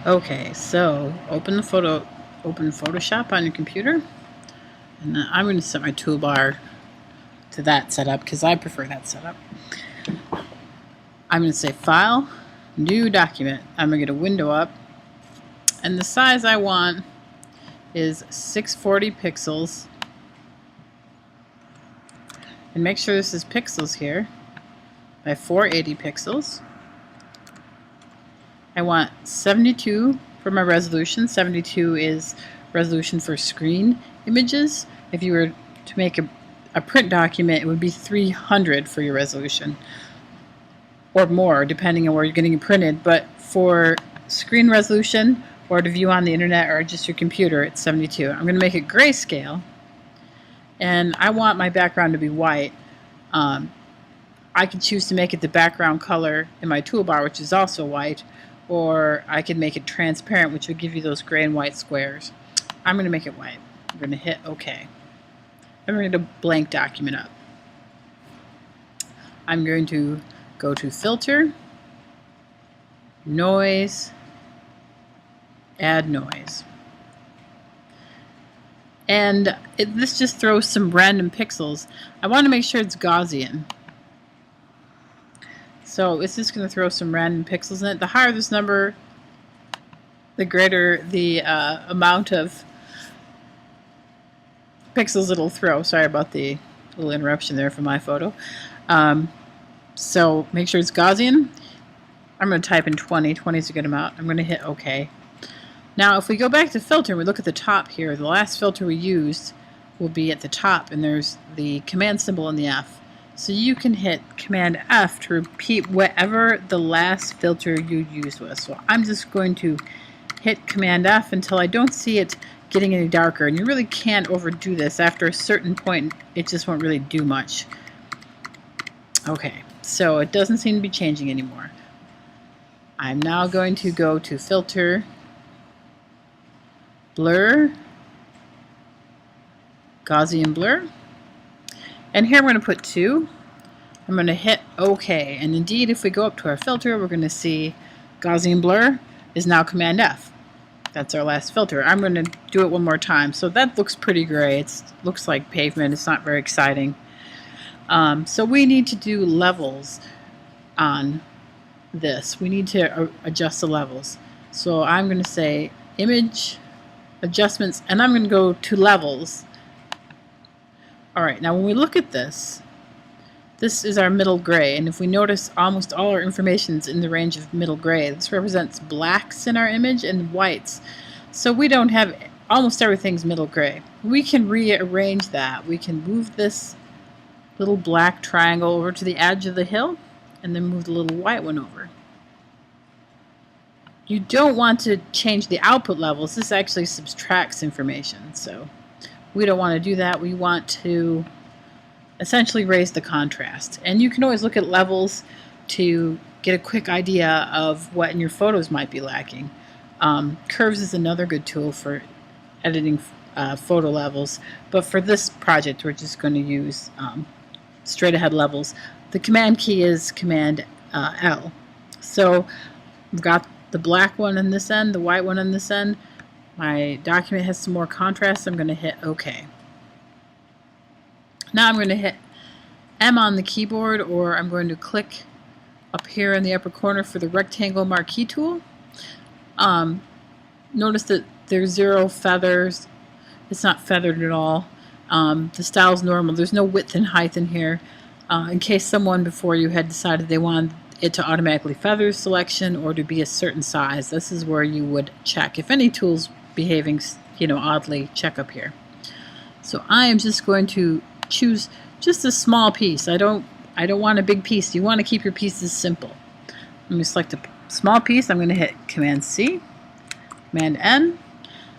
Okay, so open Photoshop on your computer, and then I'm going to set my toolbar to that setup because I prefer that setup. I'm going to say File, New Document. I'm going to get a window up, and the size I want is 640 pixels. And make sure this is pixels here by 480 pixels. I want 72 for my resolution. 72 is resolution for screen images. If you were to make a print document, it would be 300 for your resolution, or more depending on where you're getting it printed. But for screen resolution or to view on the internet or just your computer, it's 72. I'm going to make it grayscale, and I want my background to be white. I could choose to make it the background color in my toolbar, which is also white, or I could make it transparent, which would give you those gray and white squares. I'm going to make it white. I'm going to hit OK. I'm going to blank document up. I'm going to go to Filter, Noise, Add Noise. And this just throws some random pixels. I want to make sure it's Gaussian. So it's just going to throw some random pixels in it. The higher this number, the greater the amount of pixels it'll throw. Sorry about the little interruption there for my photo. So make sure it's Gaussian. I'm going to type in 20. 20 is a good amount. I'm going to hit OK. Now if we go back to filter and we look at the top here, the last filter we used will be at the top, and there's the command symbol and the F. So you can hit Command F to repeat whatever the last filter you used was. So I'm just going to hit Command F until I don't see it getting any darker. And you really can't overdo this. After a certain point, it just won't really do much. Okay, so it doesn't seem to be changing anymore. I'm now going to go to Filter, Blur, Gaussian Blur. And here I'm going to put 2. I'm going to hit OK. And indeed, if we go up to our filter, we're going to see Gaussian Blur is now Command F. That's our last filter. I'm going to do it one more time. So that looks pretty gray. It looks like pavement. It's not very exciting. So we need to do levels on this. We need to adjust the levels. So I'm going to say Image, Adjustments, and I'm going to go to Levels. Alright, now when we look at this, this is our middle gray, and if we notice, almost all our information is in the range of middle gray. This represents blacks in our image and whites. So we don't have, almost everything's middle gray. We can rearrange that. We can move this little black triangle over to the edge of the hill, and then move the little white one over. You don't want to change the output levels. This actually subtracts information, so we don't want to do that. We want to essentially raise the contrast. And you can always look at levels to get a quick idea of what in your photos might be lacking. Curves is another good tool for editing photo levels, but for this project we're just going to use straight ahead levels. The command key is Command L. So we've got the black one on this end, the white one on this end. My document has some more contrast. I'm going to hit OK. Now I'm going to hit M on the keyboard, or I'm going to click up here in the upper corner for the rectangle marquee tool. Notice that there's 0 feathers. It's not feathered at all. The style's normal. There's no width and height in here. In case someone before you had decided they wanted it to automatically feather selection or to be a certain size, this is where you would check. If any tool's behaving, oddly, check up here. So I am just going to choose just a small piece. I don't want a big piece. You want to keep your pieces simple. I'm going to select a small piece. I'm going to hit Command C, Command N.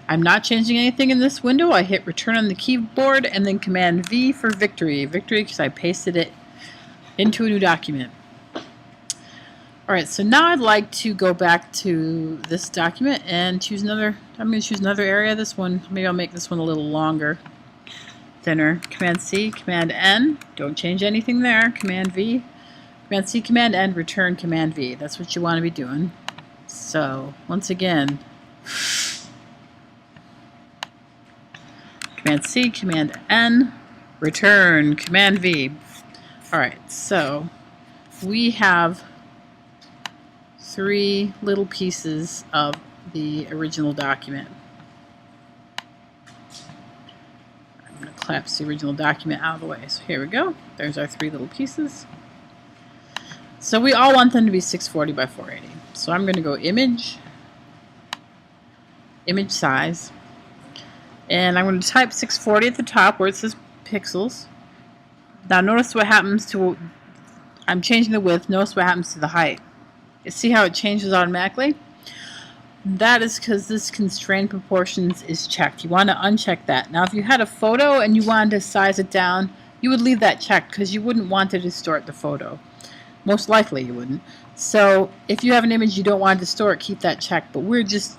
I'm not changing anything in this window. I hit Return on the keyboard and then Command V for victory. Victory because I pasted it into a new document. Alright, so now I'd like to go back to this document and choose another. I'm going to choose another area. This one, maybe I'll make this one a little longer, thinner. Command C, Command N. Don't change anything there. Command V, Command C, Command N, Return, Command V. That's what you want to be doing. So once again, Command C, Command N, return, Command V. Alright, so we have 3 little pieces of the original document. I'm going to collapse the original document out of the way. So here we go. There's our 3 little pieces. So we all want them to be 640 by 480. So I'm going to go image, image size, and I'm going to type 640 at the top where it says pixels. Now notice what happens to, I'm changing the width, notice what happens to the height. You see how it changes automatically? That is because this constrained proportions is checked. You want to uncheck that. Now if you had a photo and you wanted to size it down, you would leave that checked because you wouldn't want to distort the photo. Most likely you wouldn't. So if you have an image you don't want to distort, keep that checked. But we're just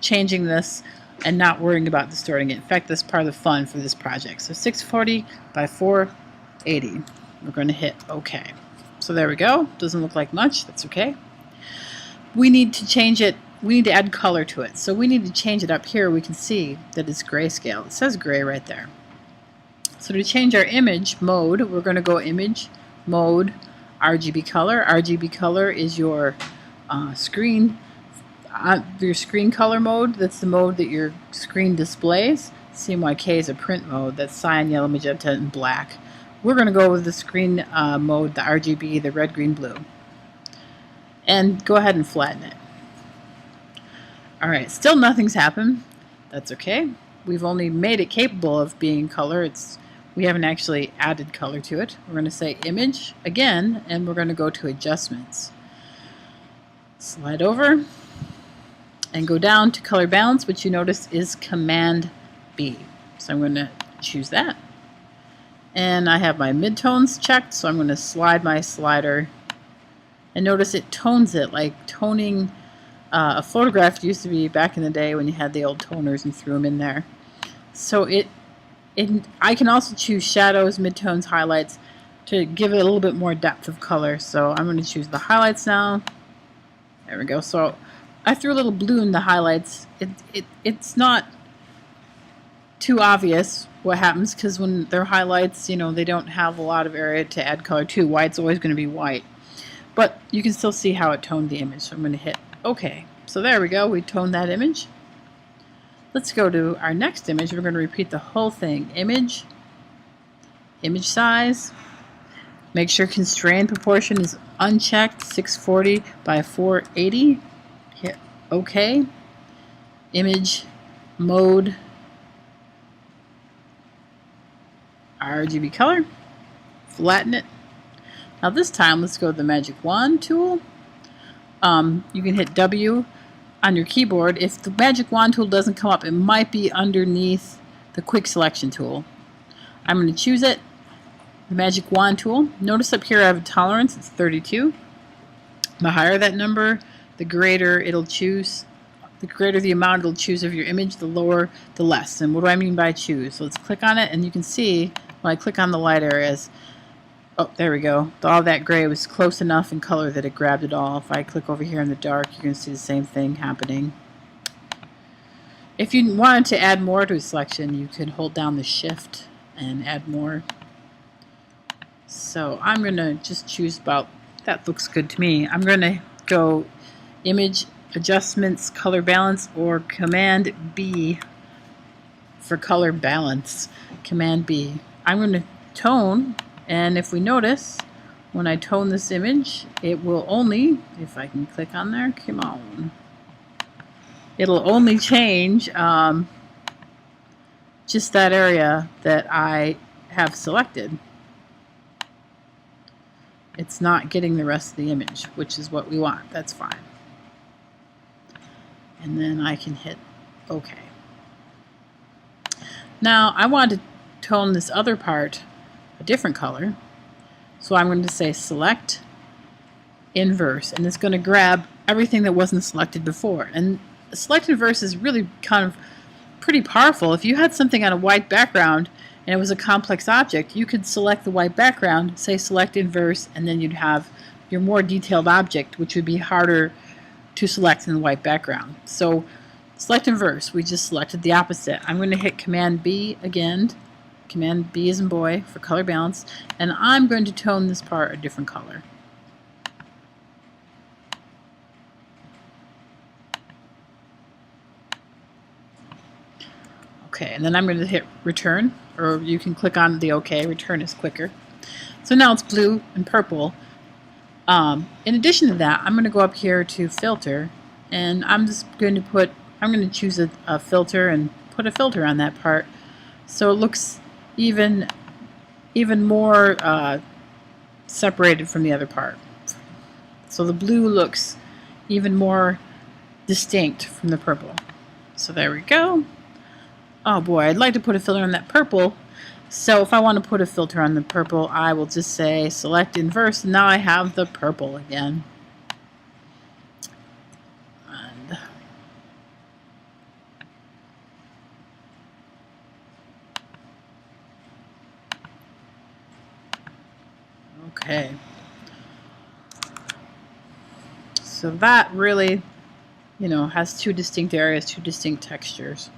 changing this and not worrying about distorting it. In fact, that's part of the fun for this project. So 640 by 480. We're going to hit OK. So there we go. Doesn't look like much. That's okay. We need to change it. We need to add color to it. So we need to change it up here. We can see that it's grayscale. It says gray right there. So to change our image mode, we're going to go image, mode, RGB color. RGB color is your screen color mode. That's the mode that your screen displays. CMYK is a print mode. That's cyan, yellow, magenta, and black. We're going to go with the screen mode, the RGB, the red, green, blue. And go ahead and flatten it. Alright, still nothing's happened. That's okay. We've only made it capable of being color. We haven't actually added color to it. We're going to say image again, and we're going to go to adjustments. Slide over and go down to color balance, which you notice is Command B. So I'm going to choose that. And I have my midtones checked, so I'm going to slide my slider. And notice it tones it, like toning a photograph used to be back in the day when you had the old toners and threw them in there. So I can also choose shadows, midtones, highlights to give it a little bit more depth of color. So I'm going to choose the highlights now. There we go. So I threw a little blue in the highlights. It's not too obvious what happens because when they're highlights, you know, they don't have a lot of area to add color to. White's always going to be white. But you can still see how it toned the image. So I'm going to hit OK. So there we go. We toned that image. Let's go to our next image. We're going to repeat the whole thing. Image, image size. Make sure constrained proportion is unchecked, 640 by 480. Hit OK. Image, mode, RGB color. Flatten it. Now this time, let's go to the Magic Wand tool. You can hit W on your keyboard. If the Magic Wand tool doesn't come up, it might be underneath the Quick Selection tool. I'm going to choose it, the Magic Wand tool. Notice up here I have a tolerance, it's 32. The higher that number, the greater it'll choose. The greater the amount it'll choose of your image, the lower the less. And what do I mean by choose? So let's click on it, and you can see when I click on the light areas, oh, there we go. All that gray was close enough in color that it grabbed it all. If I click over here in the dark, you're going to see the same thing happening. If you wanted to add more to a selection, you could hold down the Shift and add more. So I'm going to just choose about, that looks good to me. I'm going to go Image, Adjustments, Color Balance, or Command B for color balance. Command B. I'm going to tone. And if we notice, when I tone this image, it will only, if I can click on there, come on, it'll only change just that area that I have selected. It's not getting the rest of the image, which is what we want. That's fine. And then I can hit OK. Now I want to tone this other part a different color, so I'm going to say select inverse, and it's going to grab everything that wasn't selected before. And select inverse is really kind of pretty powerful. If you had something on a white background and it was a complex object, you could select the white background, say select inverse, and then you'd have your more detailed object, which would be harder to select in the white background. So select inverse, we just selected the opposite. I'm going to hit Command B again, Command B as in boy for color balance, and I'm going to tone this part a different color. Okay, and then I'm going to hit return, or you can click on the OK, return is quicker. So now it's blue and purple. In addition to that, I'm going to go up here to filter, and I'm just going to choose a filter and put a filter on that part so it looks even more separated from the other part. So the blue looks even more distinct from the purple. So there we go. Oh boy, I'd like to put a filter on that purple. So if I want to put a filter on the purple, I will just say select inverse, and now I have the purple again. And okay. So that really, has two distinct areas, two distinct textures.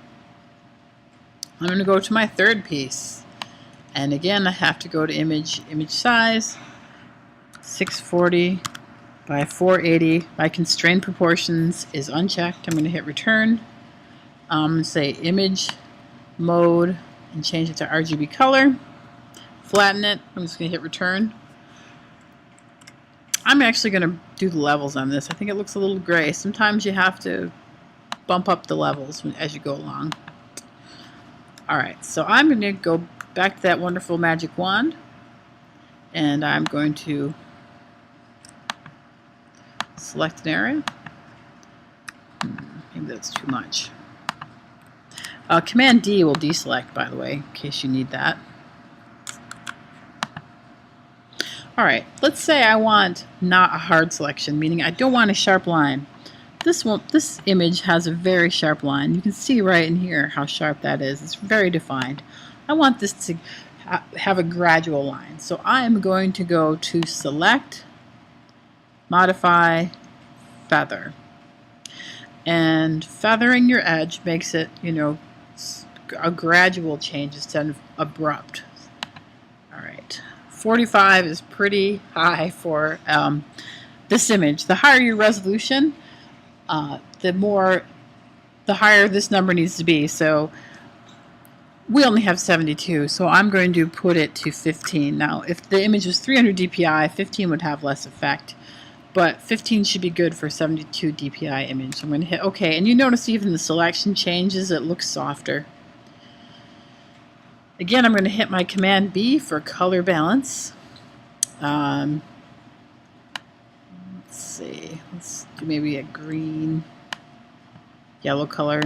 I'm going to go to my third piece. And again, I have to go to image size, 640 by 480. My constrained proportions is unchecked. I'm going to hit return. I'm going to say image mode and change it to RGB color. Flatten it. I'm just going to hit return. I'm actually going to do the levels on this. I think it looks a little gray. Sometimes you have to bump up the levels as you go along. Alright, so I'm going to go back to that wonderful magic wand, and I'm going to select an area. Maybe that's too much. Command D will deselect, by the way, in case you need that. Alright, let's say I want not a hard selection, meaning I don't want a sharp line. This image has a very sharp line. You can see right in here how sharp that is. It's very defined. I want this to have a gradual line. So I'm going to go to select, modify, feather. And feathering your edge makes it, a gradual change instead of abrupt. Alright, 45 is pretty high for this image. The higher your resolution, the higher this number needs to be. So we only have 72, so I'm going to put it to 15. Now, if the image was 300 dpi, 15 would have less effect, but 15 should be good for 72 dpi image. So I'm going to hit OK, and you notice even the selection changes, it looks softer. Again, I'm going to hit my Command B for color balance. Let's see, let's do maybe a green, yellow color.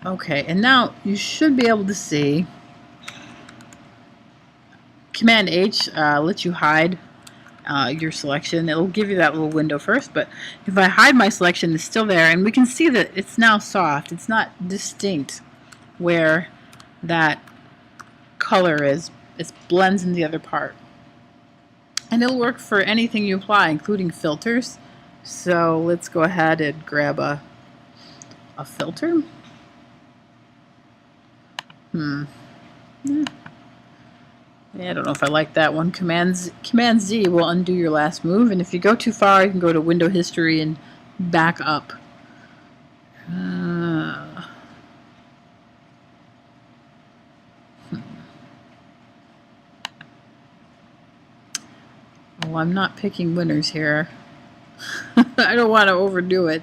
Okay, and now you should be able to see Command H lets you hide your selection. It'll give you that little window first, but if I hide my selection, it's still there, and we can see that it's now soft. It's not distinct where that color is. It blends in the other part. And it'll work for anything you apply, including filters. So let's go ahead and grab a filter. Yeah, I don't know if I like that one. Command Z will undo your last move, and if you go too far, you can go to Window History and back up. Well, I'm not picking winners here. I don't want to overdo it.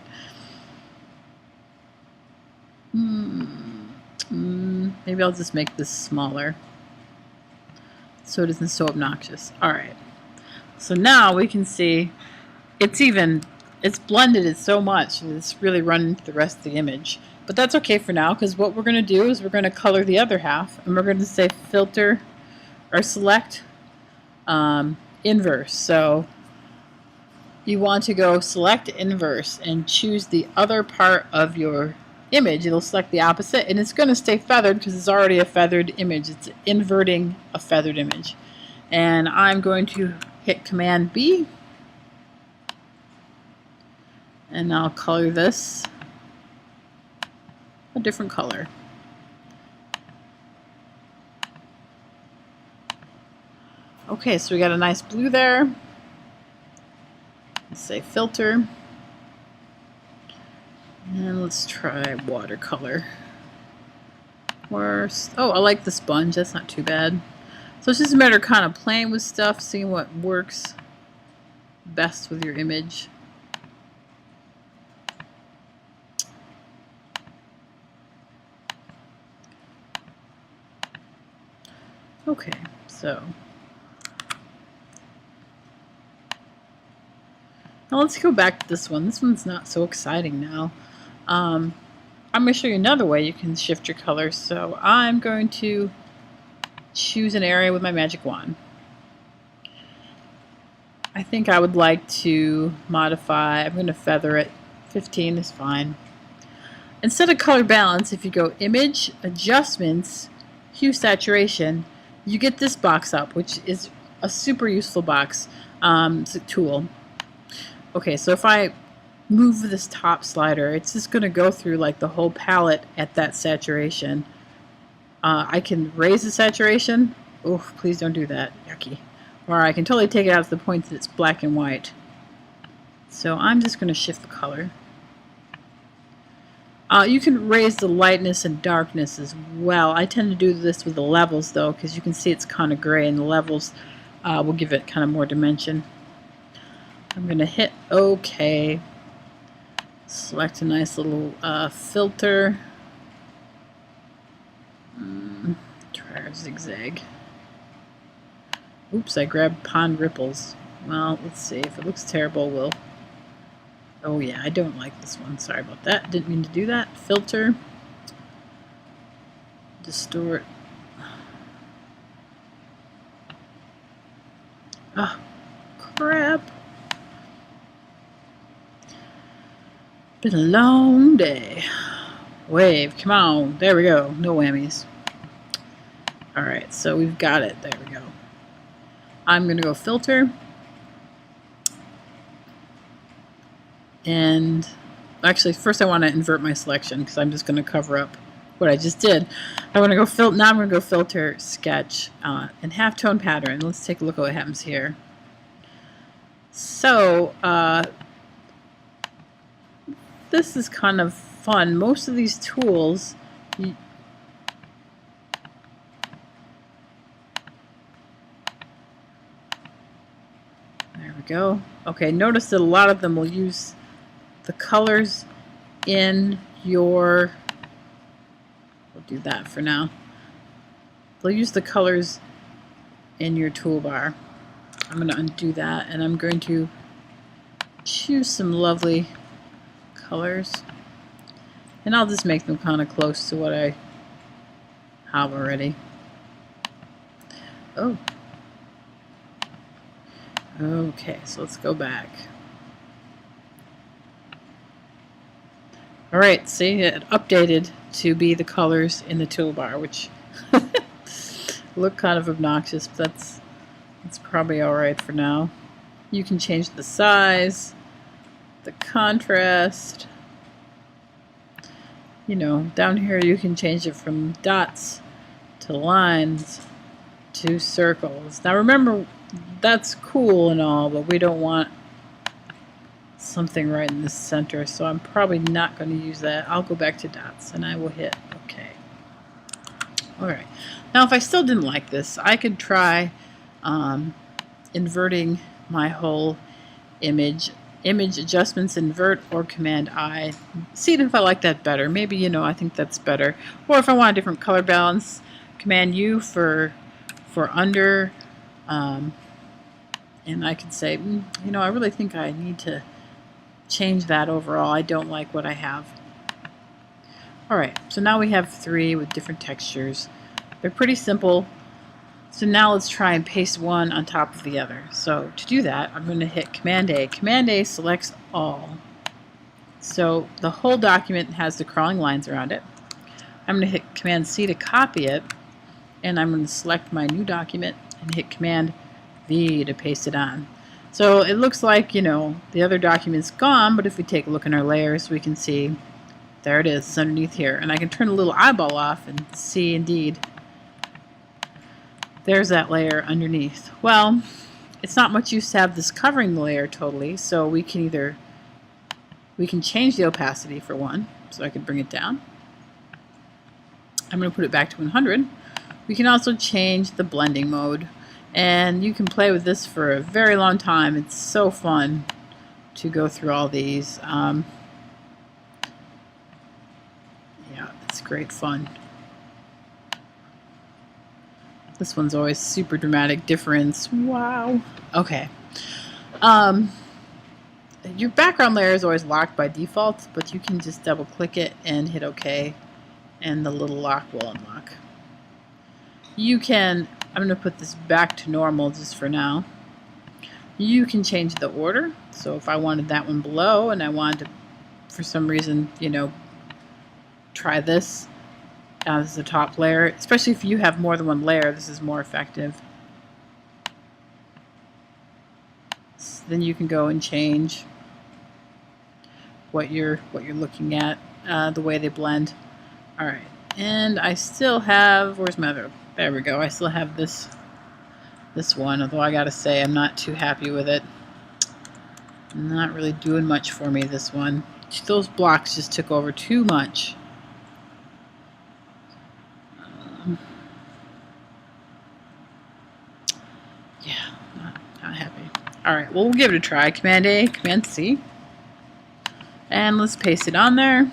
Maybe I'll just make this smaller so it isn't so obnoxious. Alright, so now we can see it's blended it so much that it's really running the rest of the image. But that's okay for now, because what we're going to do is we're going to color the other half, and we're going to say filter or select inverse. So you want to go select inverse and choose the other part of your image. It'll select the opposite, and it's going to stay feathered because it's already a feathered image. It's inverting a feathered image. And I'm going to hit Command B, and I'll color this a different color. Okay, so we got a nice blue there. Let's say filter. And let's try watercolor. Oh, I like the sponge. That's not too bad. So it's just a matter of kind of playing with stuff, seeing what works best with your image. Okay, so now let's go back to this one. This one's not so exciting now. I'm going to show you another way you can shift your colors. So I'm going to choose an area with my magic wand. I think I would like to modify, I'm going to feather it. 15 is fine. Instead of color balance, if you go Image, Adjustments, Hue Saturation, you get this box up, which is a super useful box. It's a tool. Okay, so if I move this top slider, it's just going to go through like the whole palette at that saturation. I can raise the saturation. Oh, please don't do that. Yucky. Or I can totally take it out to the point that it's black and white. So I'm just going to shift the color. You can raise the lightness and darkness as well. I tend to do this with the levels though, because you can see it's kind of gray, and the levels will give it kind of more dimension. I'm going to hit OK. Select a nice little filter. Try our zigzag. Oops, I grabbed Pond Ripples. Well, let's see. If it looks terrible, we'll... Oh yeah, I don't like this one. Sorry about that. Didn't mean to do that. Filter. Distort. Ah, crap. Been a long day. Wave, come on. There we go. No whammies. Alright, so we've got it. There we go. I'm going to go filter. And actually, first I want to invert my selection because I'm just going to cover up what I just did. I want to go now I'm going to go filter, sketch, and halftone pattern. Let's take a look at what happens here. So, this is kind of fun. Most of these tools, there we go. Okay, notice that a lot of them will use the colors in your, we'll do that for now. They'll use the colors in your toolbar. I'm going to undo that, and I'm going to choose some lovely colors, and I'll just make them kind of close to what I have already. Oh. Okay, so let's go back. Alright, see, it updated to be the colors in the toolbar, which look kind of obnoxious, but that's probably alright for now. You can change the size, the contrast. You know, down here you can change it from dots to lines to circles. Now remember, that's cool and all, but we don't want something right in the center, so I'm probably not going to use that. I'll go back to dots and I will hit OK. Alright, now if I still didn't like this, I could try inverting my whole image. Image adjustments, invert, or Command I. See if I like that better. Maybe, you know, I think that's better. Or if I want a different color balance, Command U for under. And I could say, you know, I really think I need to change that overall. I don't like what I have. Alright, so now we have 3 with different textures. They're pretty simple. So now let's try and paste one on top of the other. So to do that, I'm going to hit Command A. Command A selects all. So the whole document has the crawling lines around it. I'm going to hit Command C to copy it, and I'm going to select my new document and hit Command V to paste it on. So it looks like, you know, the other document's gone, but if we take a look in our layers, we can see there it is, it's underneath here. And I can turn the little eyeball off and see indeed there's that layer underneath. Well, it's not much use to have this covering the layer totally, so we can change the opacity for one, so I can bring it down. I'm going to put it back to 100. We can also change the blending mode, and you can play with this for a very long time. It's so fun to go through all these. Yeah, it's great fun. This one's always super dramatic difference. Wow. Okay. Your background layer is always locked by default, but you can just double click it and hit OK, and the little lock will unlock. You can, I'm going to put this back to normal just for now. You can change the order. So if I wanted that one below and I wanted to, for some reason, you know, try this as the top layer, especially if you have more than one layer, this is more effective. So then you can go and change what you're looking at, the way they blend. All right, and I still have, where's my other? There we go. I still have this one, although I gotta say I'm not too happy with it. Not really doing much for me, this one. Those blocks just took over too much. Yeah, not happy. All right, well, we'll give it a try. Command A, Command C. And let's paste it on there.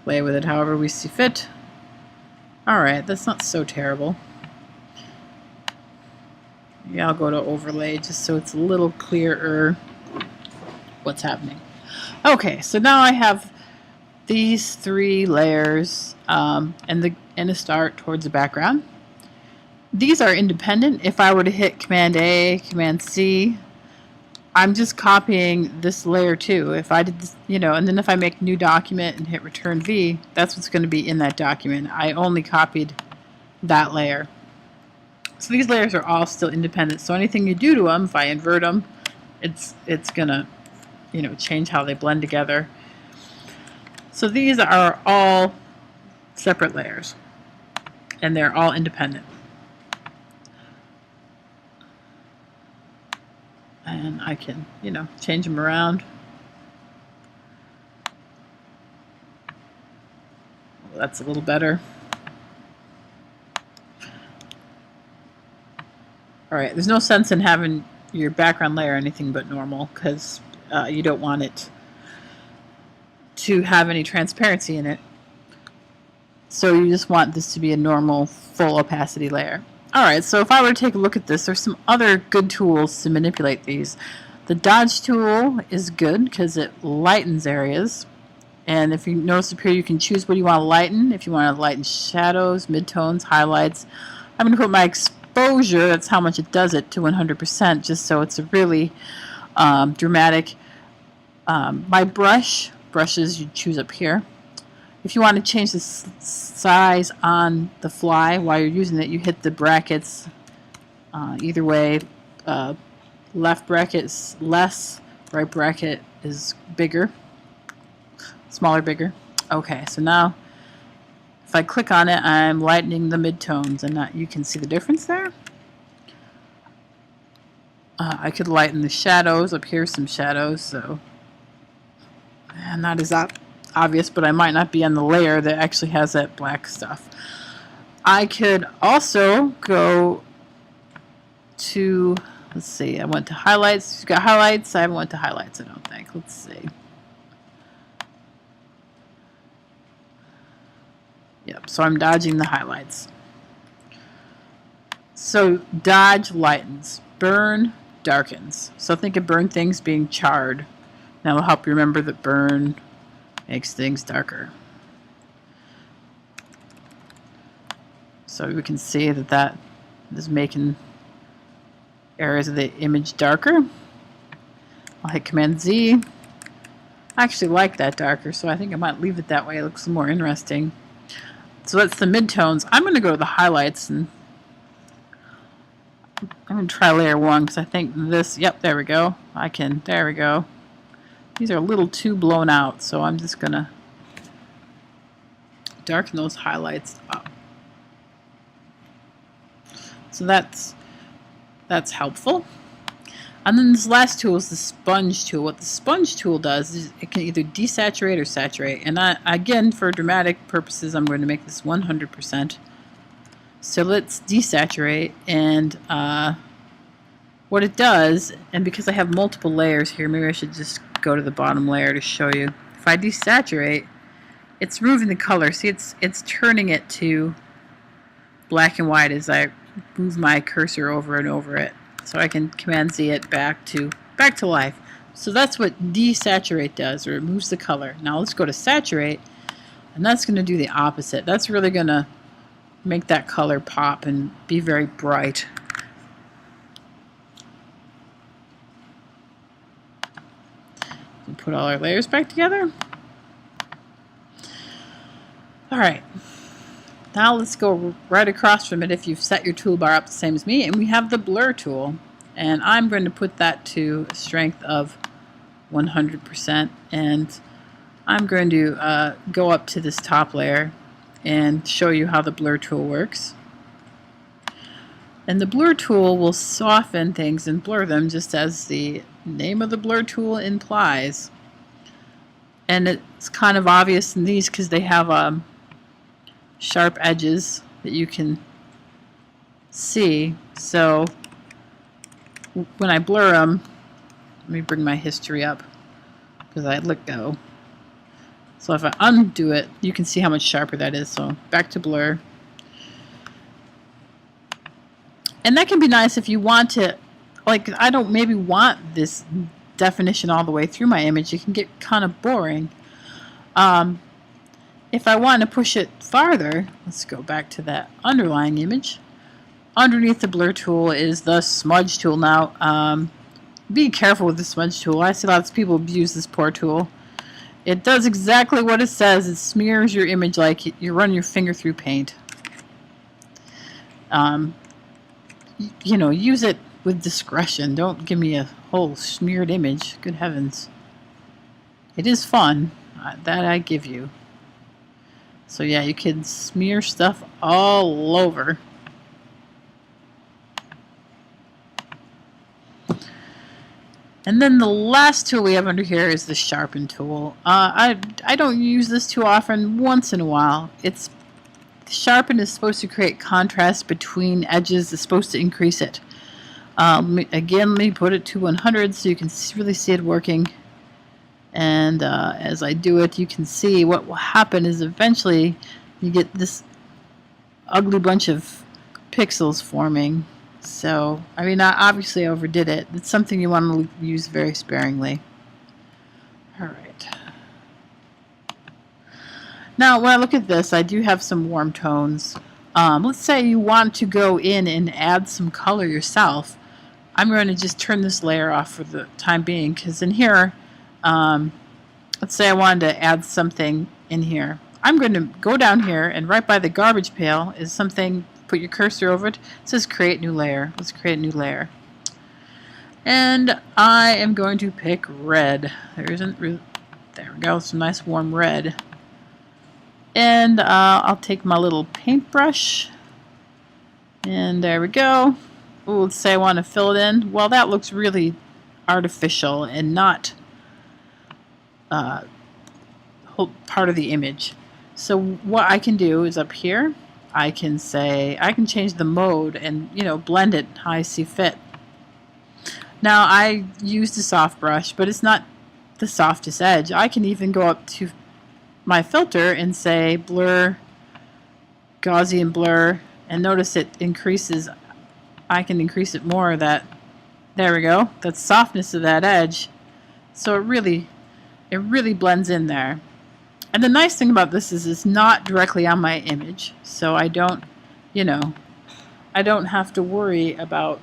Play with it however we see fit. All right, that's not so terrible. Yeah, I'll go to overlay just so it's a little clearer what's happening. Okay, so now I have these three layers and a start towards the background. These are independent. If I were to hit Command A, Command C, I'm just copying this layer too. If I did this, you know, and then if I make new document and hit Return V, that's what's going to be in that document. I only copied that layer. So these layers are all still independent. So anything you do to them, if I invert them, it's going to, you know, change how they blend together. So these are all separate layers, and they're all independent. And I can, you know, change them around. Well, that's a little better. All right, there's no sense in having your background layer anything but normal, because you don't want it to have any transparency in it. So you just want this to be a normal full opacity layer. Alright, so if I were to take a look at this, there's some other good tools to manipulate these. The dodge tool is good because it lightens areas. And if you notice up here, you can choose what you want to lighten. If you want to lighten shadows, midtones, highlights. I'm going to put my exposure, that's how much it does it, to 100%, just so it's a really dramatic. My brushes you choose up here. If you want to change the size on the fly while you're using it, you hit the brackets. Either way, left bracket is less, right bracket is bigger, smaller, bigger. Okay, so now if I click on it, I'm lightening the midtones, and you can see the difference there. I could lighten the shadows. Up here, some shadows, so not as obvious, but I might not be on the layer that actually has that black stuff. I could also go to, let's see, I went to highlights. You've got highlights. I haven't went to highlights, I don't think. Let's see. Yep, so I'm dodging the highlights. So dodge lightens, burn darkens. So think of burn things being charred. That'll help you remember that burn makes things darker. So we can see that that is making areas of the image darker. I'll hit Command Z. I actually like that darker, so I think I might leave it that way. It looks more interesting. So that's the midtones. I'm going to go to the highlights, and I'm going to try layer 1 because I think this, yep, there we go. There we go. These are a little too blown out, so I'm just going to darken those highlights up. So that's helpful. And then this last tool is the sponge tool. What the sponge tool does is it can either desaturate or saturate. And again, for dramatic purposes, I'm going to make this 100%. So let's desaturate, and what it does, and because I have multiple layers here, maybe I should just go to the bottom layer to show you. If I desaturate, it's removing the color. See, it's turning it to black and white as I move my cursor over and over it. So I can Command Z it back to life. So that's what desaturate does, or it moves the color. Now let's go to saturate, and that's going to do the opposite. That's really going to make that color pop and be very bright. Put all our layers back together. Alright, now let's go right across from it if you've set your toolbar up the same as me, and we have the blur tool, and I'm going to put that to a strength of 100%, and I'm going to go up to this top layer and show you how the blur tool works. And the blur tool will soften things and blur them just as the name of the blur tool implies. And it's kind of obvious in these because they have sharp edges that you can see. So when I blur them, let me bring my history up because I let go. So if I undo it, you can see how much sharper that is. So back to blur. And that can be nice if you want to, like, I don't maybe want this definition all the way through my image. It can get kind of boring. If I want to push it farther, let's go back to that underlying image. Underneath the blur tool is the smudge tool. Now, be careful with the smudge tool. I see lots of people abuse this poor tool. It does exactly what it says. It smears your image like you run your finger through paint. You know, use it with discretion. Don't give me a whole smeared image. Good heavens. It is fun. That I give you. So yeah, you can smear stuff all over. And then the last tool we have under here is the sharpen tool. I don't use this too often. Once in a while. Sharpen is supposed to create contrast between edges. It's supposed to increase it. Again, let me put it to 100 so you can really see it working. And as I do it, you can see what will happen is eventually you get this ugly bunch of pixels forming. So, I mean, I obviously overdid it. It's something you want to use very sparingly. Alright. Now, when I look at this, I do have some warm tones. Let's say you want to go in and add some color yourself. I'm going to just turn this layer off for the time being, because in here, let's say I wanted to add something in here. I'm going to go down here, and right by the garbage pail is something. Put your cursor over it. It says create new layer. Let's create a new layer. And I am going to pick red. There we go, some nice warm red. And I'll take my little paintbrush. And there we go. Ooh, let's say I want to fill it in. Well, that looks really artificial and not whole part of the image. So what I can do is up here, I can change the mode and, you know, blend it how I see fit. Now I used a soft brush, but it's not the softest edge. I can even go up to my filter and say blur, Gaussian blur, and notice it increases. I can increase it more. There we go. That softness of that edge. So it really blends in there. And the nice thing about this is it's not directly on my image, so I don't, you know, I don't have to worry about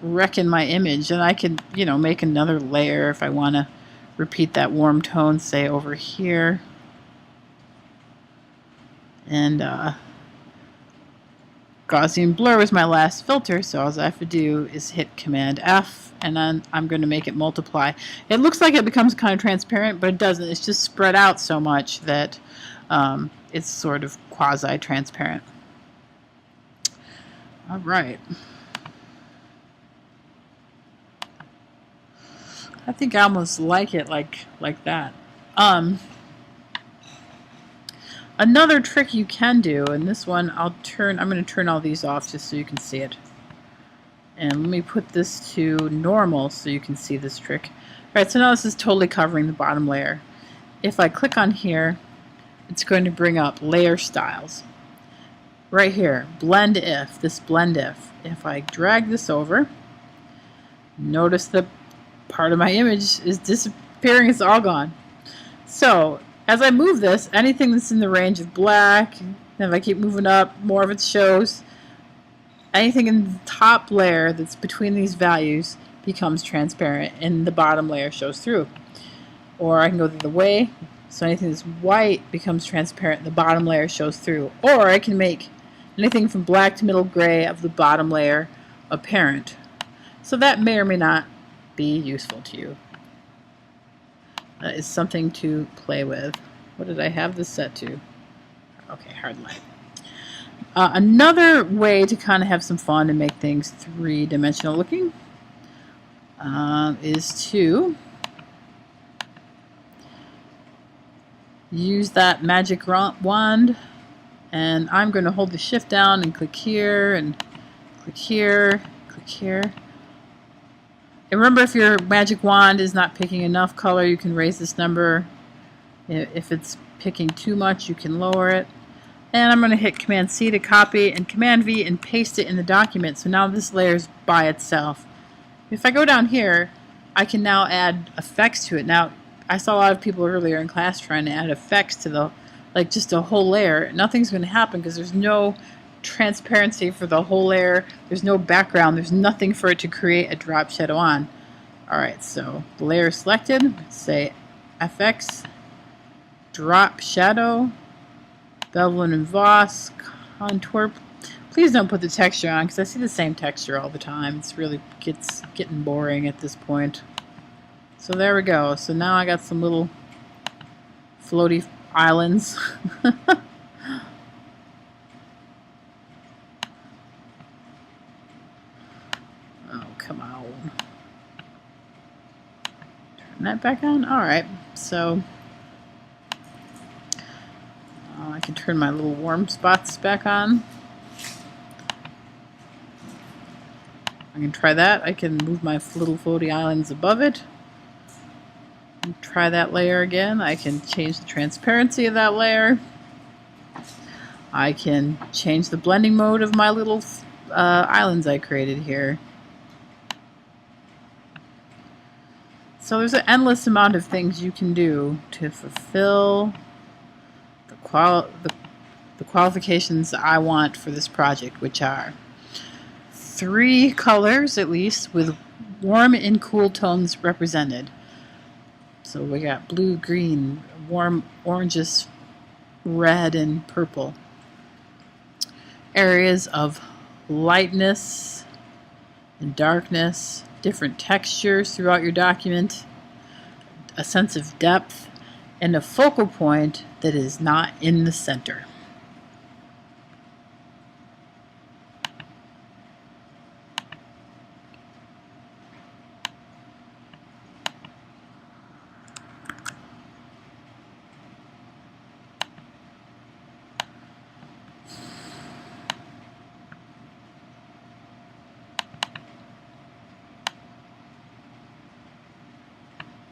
wrecking my image, and I can, you know, make another layer if I want to repeat that warm tone, say over here, and Gaussian blur was my last filter, so all I have to do is hit Command F, and then I'm going to make it multiply. It looks like it becomes kind of transparent, but it doesn't. It's just spread out so much that it's sort of quasi-transparent. All right. I think I almost like it like that. Another trick you can do, and this one I'm going to turn all these off just so you can see it. And let me put this to normal so you can see this trick. Alright, so now this is totally covering the bottom layer. If I click on here, it's going to bring up layer styles. Right here, blend if, this blend if. If I drag this over, notice the part of my image is disappearing, it's all gone. So as I move this, anything that's in the range of black, and if I keep moving up, more of it shows. Anything in the top layer that's between these values becomes transparent and the bottom layer shows through. Or I can go the other way, so anything that's white becomes transparent and the bottom layer shows through. Or I can make anything from black to middle gray of the bottom layer apparent. So that may or may not be useful to you. That is something to play with. What did I have this set to? Okay, hard light. Another way to kind of have some fun and make things three-dimensional looking is to use that magic wand, and I'm going to hold the shift down and click here and click here, click here. And remember, if your magic wand is not picking enough color, you can raise this number. If it's picking too much, you can lower it. And I'm going to hit Command C to copy and Command V and paste it in the document. So now this layer is by itself. If I go down here, I can now add effects to it. Now, I saw a lot of people earlier in class trying to add effects to the, like just a whole layer. Nothing's going to happen because there's no transparency for the whole layer. There's no background. There's nothing for it to create a drop shadow on. Alright, so the layer is selected. Say FX, drop shadow, Bevelin and Voss, contour. Please don't put the texture on because I see the same texture all the time. It's really getting boring at this point. So there we go. So now I got some little floaty islands. Oh, come on. Turn that back on. Alright, so I can turn my little warm spots back on. I can try that. I can move my little floaty islands above it. And try that layer again. I can change the transparency of that layer. I can change the blending mode of my little islands I created here. So there's an endless amount of things you can do to fulfill the qualifications I want for this project, which are 3 colors at least with warm and cool tones represented. So we got blue, green, warm oranges, red, and purple. Areas of lightness and darkness, different textures throughout your document, a sense of depth, and a focal point that is not in the center.